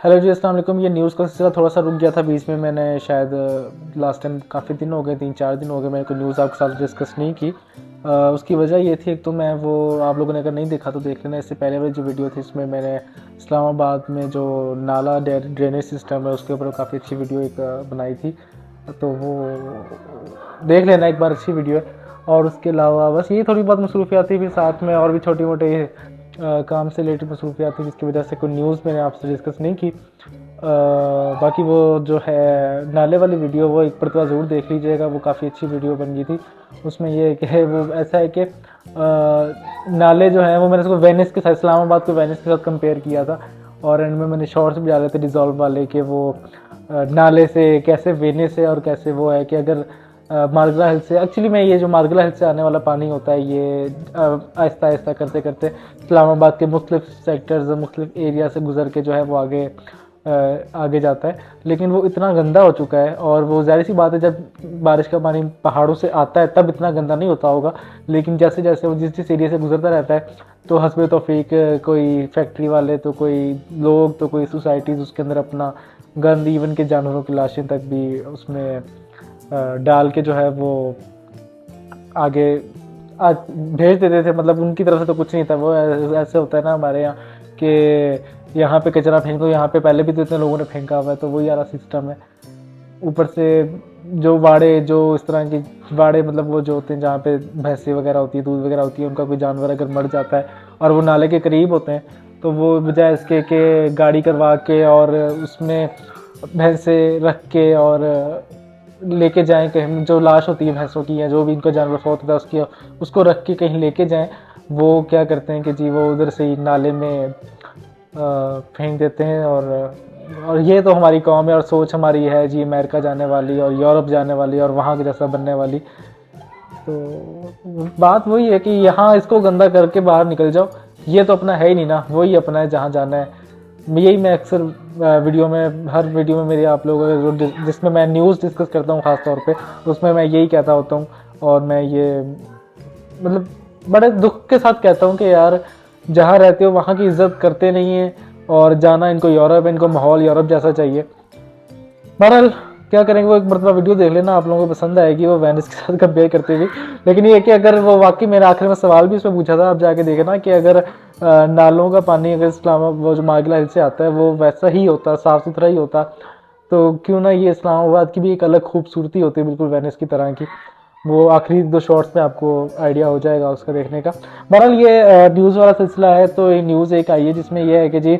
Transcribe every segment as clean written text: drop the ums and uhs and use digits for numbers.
Hello जी, अस्सलाम वालेकुम। ये न्यूज़ का सिलसिला थोड़ा सा रुक गया था बीच में। मैंने शायद लास्ट टाइम काफ़ी दिन हो गए, 3-4 दिन हो गए मैंने कोई न्यूज़ आपके साथ डिस्कस नहीं की। उसकी वजह ये थी, एक तो मैं वो आप लोगों ने अगर नहीं देखा तो देख लेना। इससे पहले वाली जो वीडियो थी इसमें मैंने इस्लामाबाद में जो नाला ड्रेनेज सिस्टम है उसके ऊपर काफ़ी अच्छी वीडियो एक बनाई थी, तो वो देख लेना एक बार, अच्छी वीडियो है। और उसके अलावा बस ये थोड़ी बहुत मसरूफियात थी, फिर साथ में और भी छोटी मोटे काम से रिलेटेड मसरूफियात थी, जिसकी वजह से कोई न्यूज़ मैंने आपसे डिस्कस नहीं की। बाकी वो जो है नाले वाली वीडियो, वो एक मरतबा ज़रूर देख लीजिएगा, वो काफ़ी अच्छी वीडियो बन गई थी। उसमें ये है कि वो ऐसा है कि नाले जो हैं वो मैंने उसको वेनिस के साथ, इस्लामाबाद को वेनिस के साथ कंपेयर किया था। और एंड में मैंने शॉर्ट्स भी डाले थे डिज़ोल्व वाले, कि वो नाले से कैसे वेनिस है और कैसे वो है कि अगर मार्गला हिल से, एक्चुअली मैं ये जो मार्गला हिल से आने वाला पानी होता है ये आहिस्ता आहिस्ता करते करते इस्लामाबाद के मुख्तलिफ सेक्टर्स, मुख्तलिफ एरिया से गुजर के जो है वो आगे जाता है। लेकिन वो इतना गंदा हो चुका है, और वो ज़ाहिर सी बात है जब बारिश का पानी पहाड़ों से आता है तब इतना गंदा नहीं होता होगा, लेकिन जैसे जैसे वो जिस जिस एरिया से गुजरता रहता है तो हस्बे तौफीक कोई फैक्ट्री वाले, तो कोई लोग, तो कोई सोसाइटीज़ उसके अंदर अपना गंद, इवन के जानवरों की लाशें तक भी उसमें डाल के जो है वो आगे भेज देते थे। मतलब उनकी तरफ से तो कुछ नहीं था, वो ऐसे होता है ना हमारे यहाँ कि यहाँ पे कचरा फेंक दो, यहाँ पे पहले भी तो इतने लोगों ने फेंका हुआ है, तो वही वाला सिस्टम है। ऊपर से जो वाड़े, जो इस तरह की वाड़े, मतलब वो जो होते हैं जहाँ पे भैंसें वगैरह होती है, दूध वगैरह होती है, उनका कोई जानवर अगर मर जाता है और वो नाले के करीब होते हैं, तो वो बजाय इसके कि गाड़ी करवा के और उसमें भैंसें रख के और लेके जाएं कहीं, जो लाश होती है भैंसों की या जो भी इनका जानवर फौत होता है उसकी, उसको रख के कहीं लेके जाएं, वो क्या करते हैं कि जी वो उधर से ही नाले में फेंक देते हैं। और ये तो हमारी कौम है और सोच हमारी है जी, अमेरिका जाने वाली और यूरोप जाने वाली और वहाँ के जैसा बनने वाली। तो बात वही है कि यहाँ इसको गंदा करके बाहर निकल जाओ, ये तो अपना है ही नहीं ना, वही अपना है जहाँ जाना है। यही मैं अक्सर वीडियो में, हर वीडियो में मेरी आप लोगों का जिसमें मैं न्यूज़ डिस्कस करता हूँ ख़ास तौर पे, उसमें मैं यही कहता होता हूँ। और मैं ये मतलब बड़े दुख के साथ कहता हूँ कि यार जहाँ रहते हो वहाँ की इज्जत करते नहीं है, और जाना इनको यूरोप, इनको माहौल यूरोप जैसा चाहिए। बहरहाल क्या करेंगे, वो एक मरतबा वीडियो देख लेना, आप लोगों को पसंद आएगी वो वेनिस के साथ कंपेयर करते हुए। लेकिन ये कि अगर वो वाकई, मेरे आखिर में सवाल भी उसमें पूछा था, आप जाके देखना कि अगर नालों का पानी अगर इस्लामाबाद वो जो मार्गला हिल से आता है वो वैसा ही होता, साफ़ सुथरा ही होता, तो क्यों ना ये इस्लामाबाद की भी एक अलग खूबसूरती होती है, बिल्कुल वेनिस की तरह की। वो आखिरी 2 शॉर्ट्स में आपको आइडिया हो जाएगा उसका देखने का। बहरहाल ये न्यूज़ वाला सिलसिला है, तो ये न्यूज़ एक आई है जिसमें यह है कि जी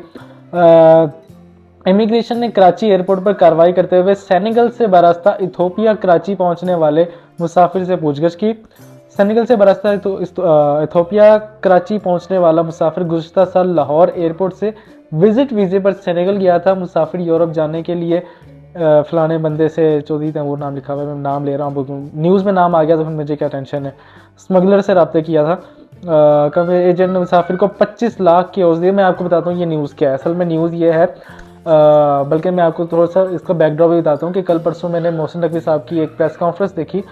इमिग्रेशन ने कराची एयरपोर्ट पर कार्रवाई करते हुए सेनेगल से बरास्ता इथोपिया कराची पहुंचने वाले मुसाफिर से पूछगछ की। सेनेगल से बरास्ता इथोपिया कराची पहुंचने वाला मुसाफिर गुज़श्ता साल लाहौर एयरपोर्ट से विजिट वीज़े पर सेनेगल गया था। मुसाफिर यूरोप जाने के लिए फलाने बंदे से, चौधरी तैमूर नाम लिखा हुआ है, मैं नाम ले रहा हूँ, न्यूज़ में नाम आ गया तो फिर मुझे क्या टेंशन है, स्मगलर से रब्ते किया था। कभी एजेंट ने मुसाफिर को 25 लाख की औसत दी। मैं आपको बताता हूँ ये न्यूज़ क्या है। असल में न्यूज़ ये है, बल्कि मैं आपको थोड़ा सा इसका बैकड्रॉप भी बताता हूँ कि कल परसों मैंने मोहसिन नकवी साहब की एक प्रेस कॉन्फ्रेंस देखी।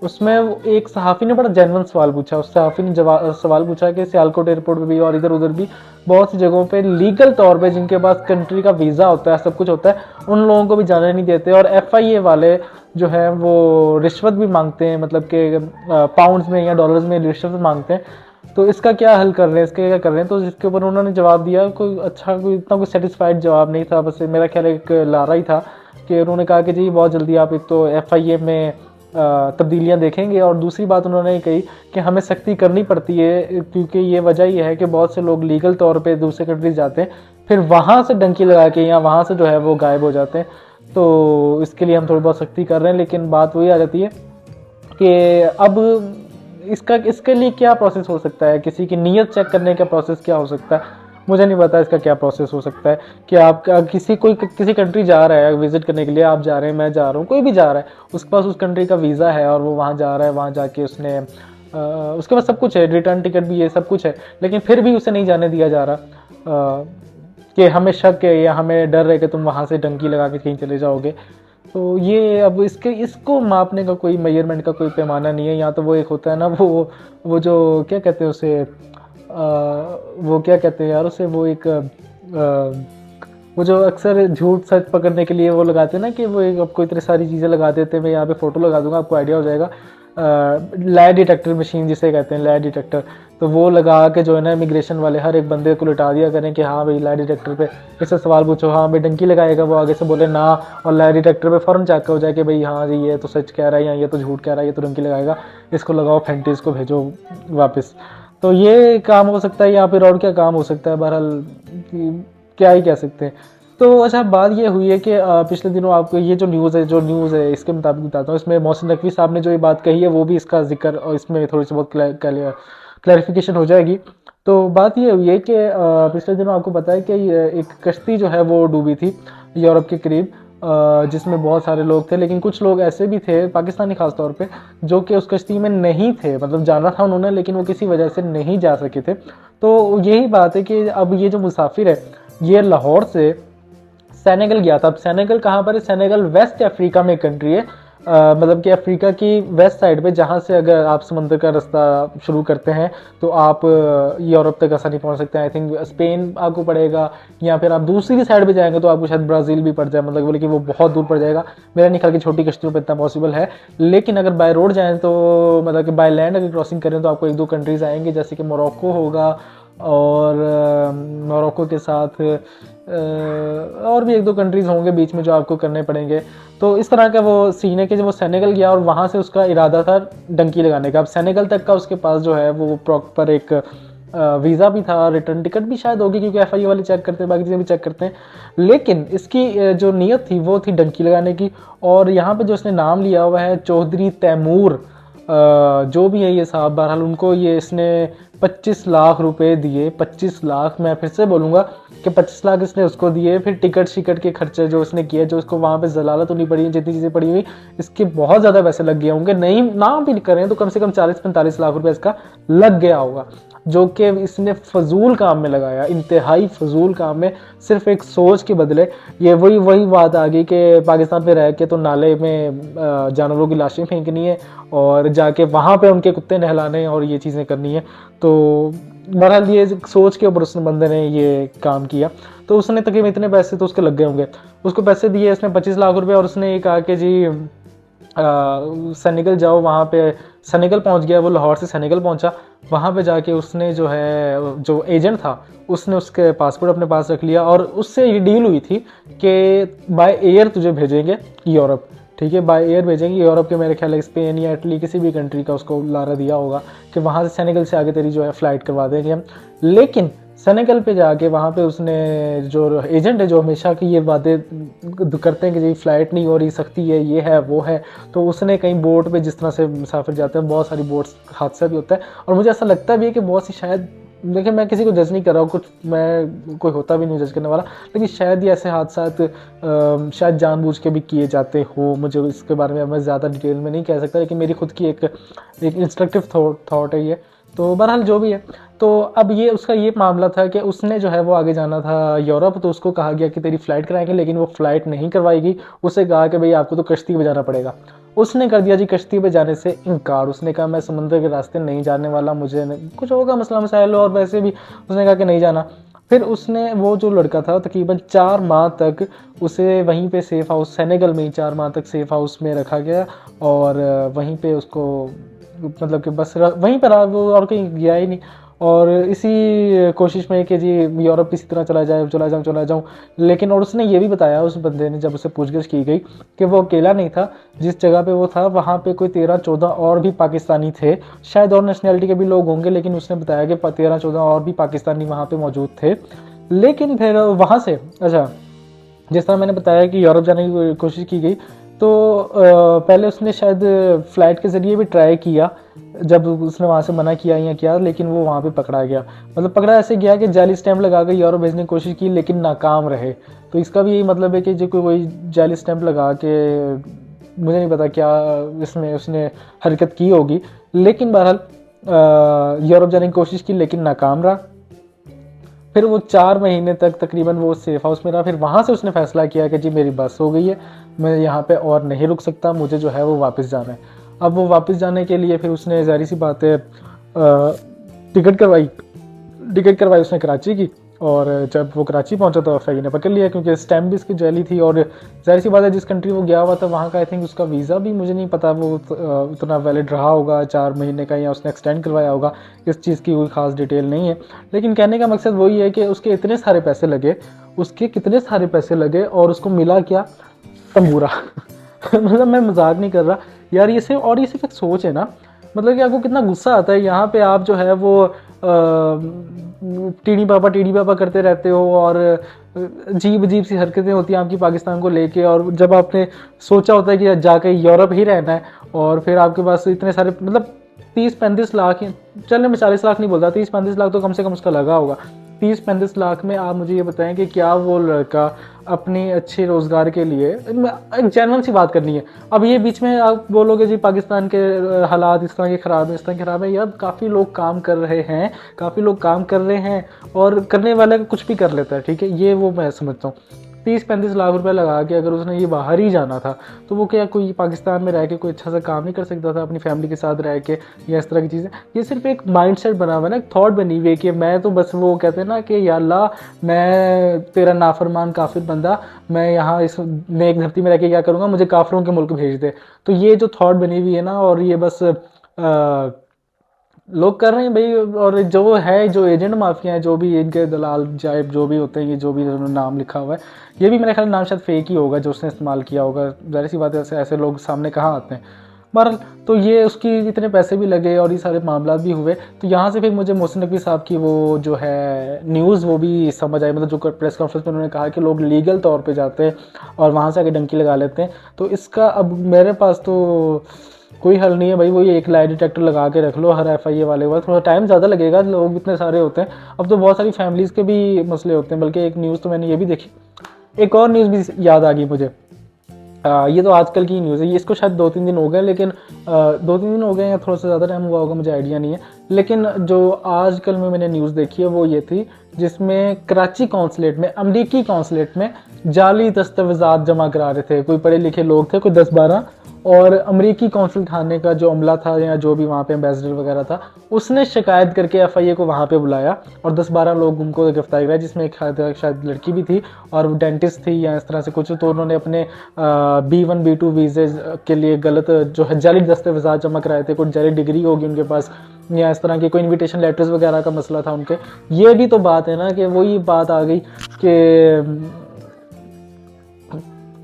उसमें एक सहाफ़ी ने बड़ा जेन्युइन सवाल पूछा। उस सहाफ़ी ने सवाल पूछा कि सियालकोट एयरपोर्ट पे भी और इधर उधर भी बहुत सी जगहों पे लीगल तौर पे जिनके पास कंट्री का वीज़ा होता है, सब कुछ होता है, उन लोगों को भी जाने नहीं देते, और FIA वाले जो है वो रिश्वत भी मांगते हैं, मतलब कि पाउंड्स में या डॉलर्स में रिश्वत मांगते हैं। तो इसका क्या हल कर रहे हैं, इसके क्या कर रहे हैं, तो इसके ऊपर उन्होंने जवाब दिया। कोई अच्छा, कोई इतना कोई सेटिस्फाइड जवाब नहीं था, बस मेरा ख्याल एक लारा ही था कि उन्होंने कहा कि जी बहुत जल्दी आप एक तो FIA में तब्दीलियां देखेंगे, और दूसरी बात उन्होंने कही कि हमें सख्ती करनी पड़ती है, क्योंकि ये वजह यह है कि बहुत से लोग लीगल तौर पे दूसरे कंट्रीज जाते हैं, फिर वहाँ से डंकी लगा के या वहाँ से जो है वो गायब हो जाते हैं। तो इसके लिए हम थोड़ी बहुत सख्ती कर रहे हैं, लेकिन बात वही आ जाती है कि अब इसके लिए क्या प्रोसेस हो सकता है, किसी की नीयत चेक करने का प्रोसेस क्या हो सकता है, मुझे नहीं पता इसका क्या प्रोसेस हो सकता है। कि आप किसी कंट्री जा रहा है विजिट करने के लिए, आप जा रहे हैं, मैं जा रहा हूँ, कोई भी जा रहा है, उसके पास उस कंट्री का वीज़ा है और वो वहाँ जा रहा है, वहाँ जाके उसने उसके पास सब कुछ है, रिटर्न टिकट भी है, सब कुछ है, लेकिन फिर भी उसे नहीं जाने दिया जा रहा कि हमें शक है या हमें डर है कि तुम वहाँ से डंकी लगा के कहीं चले जाओगे। तो ये अब इसको मापने का कोई मेजरमेंट का कोई पैमाना नहीं है। या तो वो एक होता है ना, वो जो क्या कहते हैं उसे, वो क्या कहते हैं यार उसे, वो एक वो जो अक्सर झूठ सच पकड़ने के लिए वो लगाते हैं ना कि वो एक आपको इतनी सारी चीज़ें लगा देते हैं, मैं यहाँ पे फ़ोटो लगा दूंगा आपको आइडिया हो जाएगा। लाई डिटेक्टर मशीन जिसे कहते हैं, लाई डिटेक्टर, तो वो लगा के जो है ना इमिग्रेशन वाले हर एक बंदे को लिटा दिया करें कि हाँ भाई लाई डिटेक्टर पे इससे सवाल पूछो, हाँ भाई डंकी लगाएगा, वो आगे से बोले ना, और लाई डिटेक्टर पे फ़ौरन चेक हो जाए कि भाई हाँ जी ये तो सच कह रहा है या ये तो झूठ कह रहा है, ये तो डंकी लगाएगा, इसको लगाओ फेंटी, इसको भेजो वापस। तो ये काम हो सकता है, या फिर और क्या काम हो सकता है, बहरहाल क्या ही कह सकते हैं। तो अच्छा बात ये हुई है कि पिछले दिनों आपको ये जो न्यूज़ है इसके मुताबिक बताता हूँ, इसमें मोहसिन नकवी साहब ने जो ये बात कही है वो भी इसका जिक्र, और इसमें थोड़ी सी बहुत क्लैरिफिकेशन हो जाएगी। तो बात ये हुई है कि पिछले दिनों आपको पता है कि एक कश्ती जो है वो डूबी थी यूरोप के करीब, जिसमें बहुत सारे लोग थे, लेकिन कुछ लोग ऐसे भी थे पाकिस्तानी खास तौर पे जो कि उस कश्ती में नहीं थे, मतलब जाना था उन्होंने लेकिन वो किसी वजह से नहीं जा सके थे। तो यही बात है कि अब ये जो मुसाफिर है ये लाहौर से सेनेगल गया था। अब सेनेगल कहाँ पर है? सेनेगल वेस्ट अफ्रीका में कंट्री है, मतलब कि अफ्रीका की वेस्ट साइड पे, जहाँ से अगर आप समंदर का रास्ता शुरू करते हैं तो आप यूरोप तक आसानी पहुँच सकते हैं। आई थिंक स्पेन आपको पड़ेगा, या फिर आप दूसरी साइड पे जाएंगे तो आपको शायद ब्राज़ील भी पड़ जाए, मतलब लेकिन वो बहुत दूर पड़ जाएगा। मेरा नहीं ख्याल कि छोटी कश्तियों पर इतना पॉसिबल है, लेकिन अगर बाय रोड जाएँ तो मतलब कि बाय लैंड अगर क्रॉसिंग करें तो आपको एक दो कंट्रीज़ आएंगे, जैसे कि मोरक्को होगा, और मोरक्को के साथ और भी एक दो कंट्रीज़ होंगे बीच में जो आपको करने पड़ेंगे। तो इस तरह का वो सीन है कि जब वो सेनेगल गया और वहाँ से उसका इरादा था डंकी लगाने का। अब सेनेगल तक का उसके पास जो है वो प्रॉपर एक वीज़ा भी था, रिटर्न टिकट भी शायद होगी क्योंकि FIU वाले चेक करते हैं, बाकी चीज़ें भी चेक करते हैं, लेकिन इसकी जो नीयत थी वो थी डंकी लगाने की। और यहाँ पे जो इसने नाम लिया हुआ है चौधरी तैमूर, जो भी है ये साहब, बहरहाल उनको ये इसने 25 लाख रुपए दिए। 25 लाख, मैं फिर से बोलूँगा कि 25 लाख इसने उसको दिए, फिर टिकट शिकट के खर्चे जो इसने किए, जो इसको वहाँ पे जलालत होनी पड़ी, जितनी चीज़ें पड़ी हुई, इसके बहुत ज़्यादा पैसे लग गए होंगे, नहीं ना भी करें तो कम से कम 40-45 लाख रुपए इसका लग गया होगा, जो कि इसने फजूल काम में लगाया, इंतहाई फजूल काम में, सिर्फ एक सोच के बदले। ये वही बात आ गई कि पाकिस्तान पे रह के तो नाले में जानवरों की लाशें फेंकनी है और जाके वहाँ पे उनके कुत्ते नहलाने और ये चीज़ें करनी है। तो बहरहाल ये सोच के ऊपर उसने बंदे ने ये काम किया। तो उसने तकरीबन इतने पैसे तो उसके लग गए होंगे, उसको पैसे दिए इसने 25 लाख रुपए, और उसने ये कहा कि जी सेनेगल जाओ, वहाँ पे सेनेगल पहुँच गया, वो लाहौर से सेनेगल पहुँचा, वहाँ पे जाके उसने जो है जो एजेंट था उसने उसके पासपोर्ट अपने पास रख लिया, और उससे ये डील हुई थी कि बाय एयर तुझे भेजेंगे यूरोप, ठीक है, बाय एयर भेजेंगे यूरोप के, मेरे ख्याल है स्पेन या इटली किसी भी कंट्री का उसको लारा दिया होगा कि वहाँ से सेनेगल से आगे तेरी जो है फ़्लाइट करवा देंगे हम। लेकिन सेनेगल पे जाके वहाँ पे उसने जो एजेंट है जो हमेशा की ये बातें करते हैं कि जी फ़्लाइट नहीं हो रही, सख्ती है, ये है वो है, तो उसने कहीं बोट पे जिस तरह से मुसाफिर जाते हैं, बहुत सारी बोट्स हादसा भी होता है, और मुझे ऐसा लगता भी है कि बहुत सी, शायद देखिए मैं किसी को जज नहीं कर रहा हूँ, कुछ मैं कोई होता भी नहीं जज करने वाला, लेकिन शायद ये ऐसे हादसा शायद जानबूझ के भी किए जाते हो, मुझे इसके बारे में मैं ज़्यादा डिटेल में नहीं कह सकता, लेकिन मेरी खुद की एक इंस्ट्रक्टिव थॉट है ये। तो बहरहाल जो भी है, तो अब ये उसका ये मामला था कि उसने जो है वो आगे जाना था यूरोप, तो उसको कहा गया कि तेरी फ़्लाइट कराएंगे, लेकिन वो फ़्लाइट नहीं करवाएगी, उसे कहा कि भाई आपको तो कश्ती पे जाना पड़ेगा। उसने कर दिया जी कश्ती पे जाने से इनकार, उसने कहा मैं समुद्र के रास्ते नहीं जाने वाला, मुझे कुछ होगा मसला मसाइल, और वैसे भी उसने कहा कि नहीं जाना। फिर उसने, वो जो लड़का था तकरीबन 4 माह तक उसे वहीं पे सेफ़ हाउस, सेनेगल में ही 4 माह तक सेफ़ हाउस में रखा गया, और वहीं पे उसको मतलब कि बस वहीं पर रहा, वो और कहीं गया ही नहीं, और इसी कोशिश में कि जी यूरोप किसी तरह चला जाऊँ। लेकिन और उसने ये भी बताया, उस बंदे ने, जब उसे पूछगिछ की गई, कि वो अकेला नहीं था, जिस जगह पे वो था वहाँ पे कोई 13-14 और भी पाकिस्तानी थे, शायद और नेशनैलिटी के भी लोग होंगे, लेकिन उसने बताया कि 13-14 और भी पाकिस्तानी वहाँ पे मौजूद थे। लेकिन फिर वहाँ से, अच्छा जिस तरह मैंने बताया कि यूरोप जाने की कोशिश की गई, तो पहले उसने शायद फ़्लाइट के ज़रिए भी ट्राई किया, जब उसने वहाँ से मना किया या क्या, लेकिन वो वहाँ पे पकड़ा गया, मतलब पकड़ा ऐसे गया कि जाली स्टैंप लगा कर यूरोप भेजने की कोशिश की, लेकिन नाकाम रहे। तो इसका भी यही मतलब है कि जो कोई जाली स्टैंप लगा के, मुझे नहीं पता क्या इसमें उसने हरकत की होगी, लेकिन बहरहाल यूरोप जाने की कोशिश की लेकिन नाकाम रहा। फिर वो 4 महीने तक तकरीबन वो सेफ़ हाउस में रहा। फिर वहाँ से उसने फ़ैसला किया कि जी मेरी बस हो गई है, मैं यहाँ पे और नहीं रुक सकता, मुझे जो है वो वापस जाना है। अब वो वापस जाने के लिए फिर उसने ज़ाहिर सी बात है टिकट करवाई उसने कराची की, और जब वो कराची पहुंचा तो एफ ने पकड़ लिया, क्योंकि स्टैम्प भी इसकी जैली थी। और जाहिर सी बात है जिस कंट्री वो गया हुआ था वहाँ का आई थिंक उसका वीज़ा भी मुझे नहीं पता वो उतना वैलिड रहा होगा 4 महीने का, या उसने एक्सटेंड करवाया होगा, इस चीज़ की कोई ख़ास डिटेल नहीं है। लेकिन कहने का मकसद वही है कि उसके इतने सारे पैसे लगे, उसके कितने सारे पैसे लगे और उसको मिला क्या, तंबूरा। मतलब मैं मजाक नहीं कर रहा यार, ये सिर्फ, और ये सिर्फ एक सोच है ना, मतलब कि आपको कितना गुस्सा आता है यहाँ पे आप जो है वो टीडी पापा करते रहते हो, और अजीब अजीब सी हरकतें होती हैं आपकी पाकिस्तान को लेके। और जब आपने सोचा होता है कि जाके यूरोप ही रहना है, और फिर आपके पास इतने सारे, मतलब 30-35 लाख, चलिए मैं 40 लाख नहीं बोलता, 30-35 लाख तो कम से कम उसका लगा होगा। 30-35 लाख में आप मुझे ये बताएं कि क्या वो लड़का अपनी अच्छे रोज़गार के लिए, एक जेन्युइन सी बात करनी है। अब ये बीच में आप बोलोगे जी पाकिस्तान के हालात इस तरह के ख़राब है, इस तरह ख़राब है, यार काफ़ी लोग काम कर रहे हैं, काफ़ी लोग काम कर रहे हैं, और करने वाले कुछ भी कर लेता है, ठीक है, ये वो मैं समझता हूँ। 30-35 लाख रुपए लगा के अगर उसने ये बाहर ही जाना था तो वो क्या कोई पाकिस्तान में रह के कोई अच्छा सा काम नहीं कर सकता था अपनी फैमिली के साथ रह के, या इस तरह की चीज़ें। ये सिर्फ एक माइंडसेट बना हुआ है ना, एक थॉट बनी हुई है कि मैं तो बस, वो कहते हैं ना कि या अल्लाह मैं तेरा नाफरमान काफिर बंदा, मैं यहाँ इस नेक धरती में रह के क्या करूँगा, मुझे काफिरों के मुल्क भेज दे। तो ये जो थॉट बनी हुई है ना, और ये बस लोग कर रहे हैं भाई। और जो है, जो एजेंट माफिया हैं, जो भी इनके दलाल जाइब जो भी होते हैं, ये जो भी नाम लिखा हुआ है, ये भी मेरे ख्याल नाम शायद फेक ही होगा जो उसने इस्तेमाल किया होगा, जाहिर सी बात है ऐसे लोग सामने कहाँ आते हैं। बहरहाल तो ये उसकी इतने पैसे भी लगे और ये सारे मामला भी हुए, तो यहाँ से फिर मुझे मोहसिन नकवी साहब की वो जो है न्यूज़ वो भी समझ आई, मतलब जो प्रेस कॉन्फ्रेंस में उन्होंने कहा कि लोग लीगल तौर पे जाते हैं और वहाँ से आके डंकी लगा लेते हैं। तो इसका अब मेरे पास तो कोई हल नहीं है भाई, वही एक लाई डिटेक्टर लगा के रख लो हर एफआईए वाले के बाद, थोड़ा टाइम ज़्यादा लगेगा, लोग इतने सारे होते हैं। अब तो बहुत सारी फैमिलीज़ के भी मसले होते हैं, बल्कि एक न्यूज़ तो मैंने ये भी देखी, एक और न्यूज़ भी याद आ गई मुझे। ये तो आजकल की न्यूज़ है, ये इसको शायद 2-3 दिन हो गए, लेकिन 2-3 दिन हो गए या थोड़ा सा ज़्यादा टाइम हुआ होगा, मुझे आइडिया नहीं है। लेकिन जो आजकल में मैंने न्यूज़ देखी है वो ये थी, जिसमें कराची कौंसलेट में, अमरीकी कौंसलेट में जाली दस्तावेज़ात जमा करा रहे थे कोई पढ़े लिखे लोग थे, कोई 10-12, और अमरीकी कौंसल खाने का जो अमला था या जो भी वहाँ पे एम्बेसडर वगैरह था, उसने शिकायत करके एफआईए को वहाँ पे बुलाया और 10-12 लोग उनको गिरफ्तार कराया, जिसमें एक शायद लड़की भी थी और वो डेंटिस्ट थी या इस तरह से कुछ। तो उन्होंने अपने B1 B2 वीज़े के लिए गलत जो है जाली दस्तावेज़ात जमा कराए थे, कोई जाली डिग्री होगी उनके पास, या इस तरह के कोई इनविटेशन लेटर्स वगैरह का मसला था उनके। ये भी तो बात है ना कि वही बात आ गई कि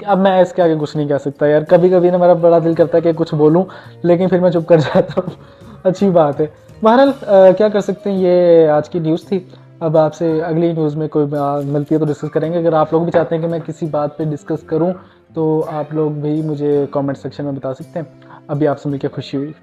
अब मैं इसके आगे कुछ नहीं कह सकता यार। कभी कभी ना मेरा बड़ा दिल करता है कि कुछ बोलूं, लेकिन फिर मैं चुप कर जाता हूँ। अच्छी बात है। बहरहाल क्या कर सकते हैं, ये आज की न्यूज़ थी। अब आपसे अगली न्यूज़ में कोई मिलती है तो डिस्कस करेंगे। अगर आप लोग भी चाहते हैं कि मैं किसी बात पे डिस्कस करूं तो आप लोग भी मुझे कमेंट सेक्शन में बता सकते हैं। अभी आपसे मिलकर खुशी हुई।